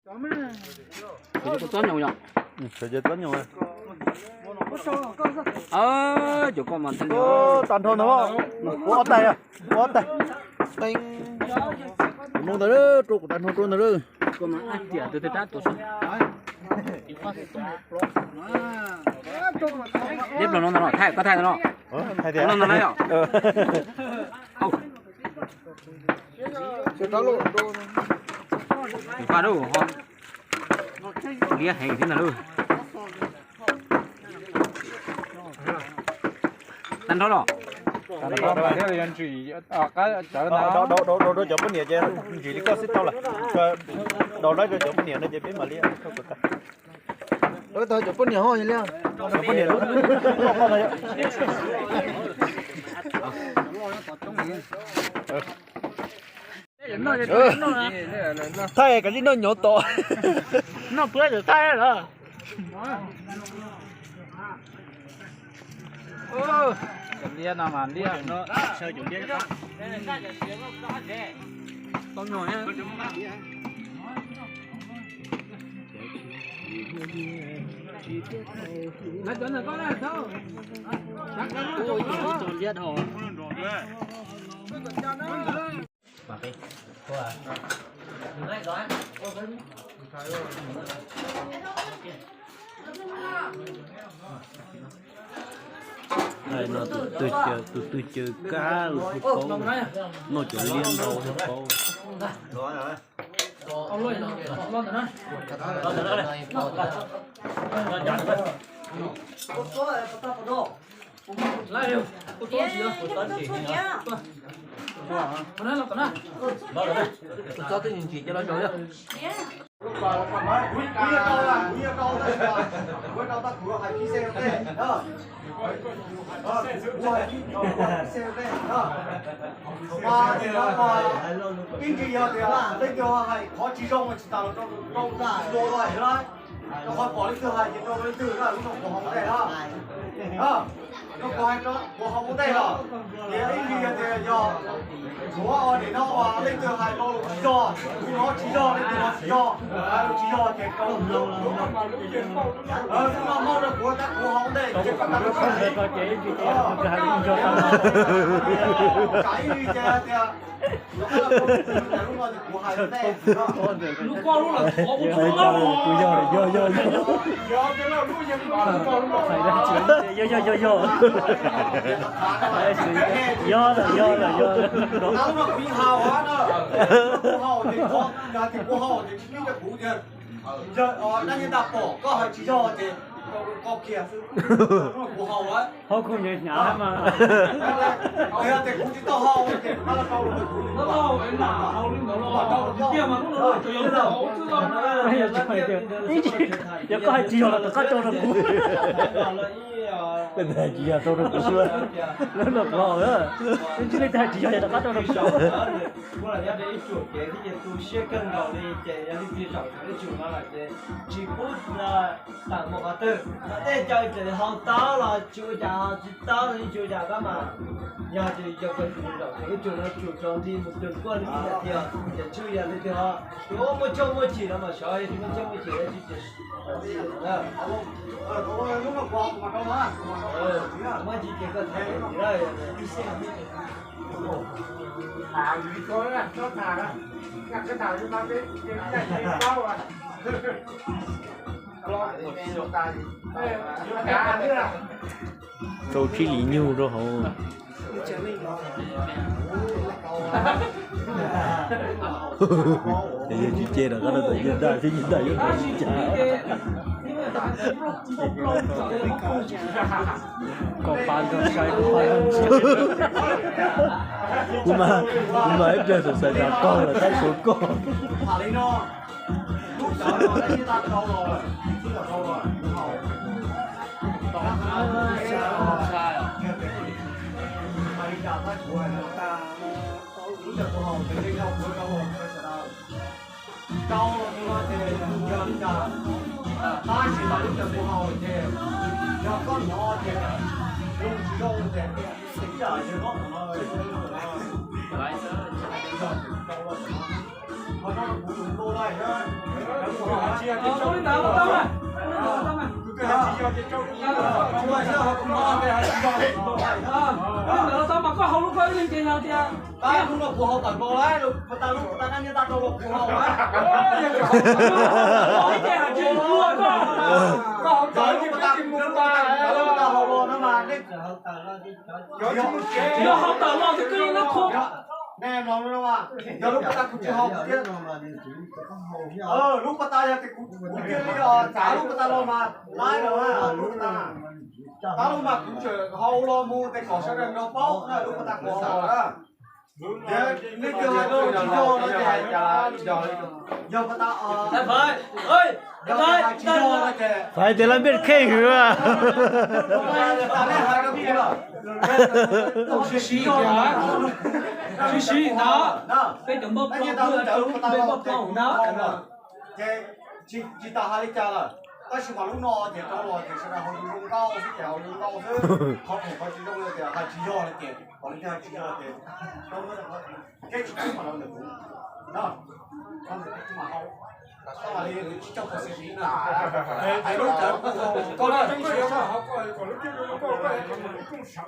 cái gì có nhau nhở? Cái gì toán nhau à? Chỗ con mà thân toàn thôn đúng không? Có tay à? Có tay. Tay. Mong tới đó, trụ toàn thôn trôn tới đó. con mà ăn tiệt từ từ ta tổ số. Đếp nó thay có thay nó. Thay thế. Nó này à? Chưa có lộ đô. Qua đâu hòn. Lia hay thế nào luôn. Tan đó. Đó chụp cái gì chứ? Chỉ đi có xích tao là. Đó đó chụp cái gì nó chỉ biết mà lia. Đó tôi chụp cái gì thôi lia. Chụp cái gì luôn. Thay cái gì nó nhỏ to. Nó bữa rồi thay rồi. Lia nào mà lia nó sơ chủ lia cho con nhỏ nhá. Nó chuẩn là có này sao? Ôi tròn giết hổ. Này nó từ từ cá rồi phố nó chỉ liên đâu phố Ông lôi nó lôi nó lại đều có tốt gì đâu con nó lọc nó cho tôi nhìn chỉ cho nó chơi được kinh kỳ giờ thì là đây giờ hay có chỉ trong mà chỉ tao trong ra đồ rồi đấy nó còn bỏ lên từ hai chỉ trong lên từ là lúc của họ đây đó nó có hai đó của họ đây đó thì kinh kỳ thì giờ của để nó lên từ hai nó chỉ cho nó chỉ cho lên từ nó chỉ cho thì câu nó mau được của ta của họ đây chỉ cần nó không thể có chế gì cái gì cho cái gì thì lúc qua lúc là có một chút đâu. Giờ cái là lúcยังก่อนก่อนlúcใส่ได้จริงNó mà bị hào quá nữa. Hào thì có nhà thì có hào thì biết được cụ thể. Giờ đang nhân đạp bỏ có hay chỉ cho thì có kia nó của hào á. họ không nhớ nhã mà Bây giờ thì cũng chỉ to hào thì nó là câu nó hào cái nào hào lên đó là kia mà nó chủ yếu là hậu chứ đâu giờ có hai chiều là có cho được bên này chỉ là tôi được cái xưa nó được rồi á chứ đây chỉ là có cho được qua là để chuột cái thì tôi sẽ cần đầu đi chạy ra đi phía sau cái chuột nó là chỉ cút là tặng một cái từ để chơi thì họ tao là chuột già chỉ tao là chuột già đó mà nhà thì giờ cần chuột già cái chuột nó chuột tròn thì một tuần qua đi là tiền để chui ra thì họ có một trong một chỉ là mà sợ thì một trong một chỉ là chỉ lúc mà qua mà đâu mà mà chỉ cái cái gì đó gì có đó nó thả đó ngặt cái thả nhưng mà cái bao à câu chỉ lý nhu rồi hả thì chị chê là cái đó tự nhiên đại thì nhìn đại vô có pan có sai có pan nhưng mà em chơi thực sự là con là cái số con thả lên nó lúc đó nó đã như ta câu rồi câu nhưng mà thì giờ ta chỉ là lúc của họ thì giờ con họ thì dùng chỉ đâu thì tính giờ chỉ có họ nó cũng đô đây nữa tôi đi đào tao này. Tao mà có hậu lúc phải lên trên nào thì ta cũng là phù hợp tận bộ đấy, lúc ta ăn như ta đâu là phù hợp đấy. nói cái hạt trên luôn có hậu Rồi nhưng mà ta hậu bộ nó mà đấy. nó hậu tờ lo thì cứ nó khô. Nè nó mà, giờ lúc ta cũng chưa học kia. Lúc ta giờ thì cũng kia đi rồi, trả lúc ta lo mà, lái rồi ha, lúc ta. Ta lúc mà cũng chờ hậu lo mua cái cỏ sẽ đem nó bóc, này lúc ta có hậu đó. Nên giờ đâu chỉ do nó chạy giờ mà ta Em ơi, ơi, giờ ta chỉ do nó chạy. phải để làm biết khe hứa à Ta lên hai cái kia rồi. xí đó, cái chấm bóp Anh ta cũng chở lúc ta lo bóp đó. Cái chỉ ta hai cái chả là ta chỉ bảo lúc nọ thì tao lo thì sẽ là họ dùng cao cái kẹo dùng cao chứ họ không phải chỉ dùng cái hai chỉ do là tiền còn cái hai chỉ do là tiền đâu nữa là cái chỉ mà nó được đúng đó con cái mà họ sao mà đi chỉ trong cái gì nữa ai lúc chở con nó chỉ cho họ coi còn lúc kia nó có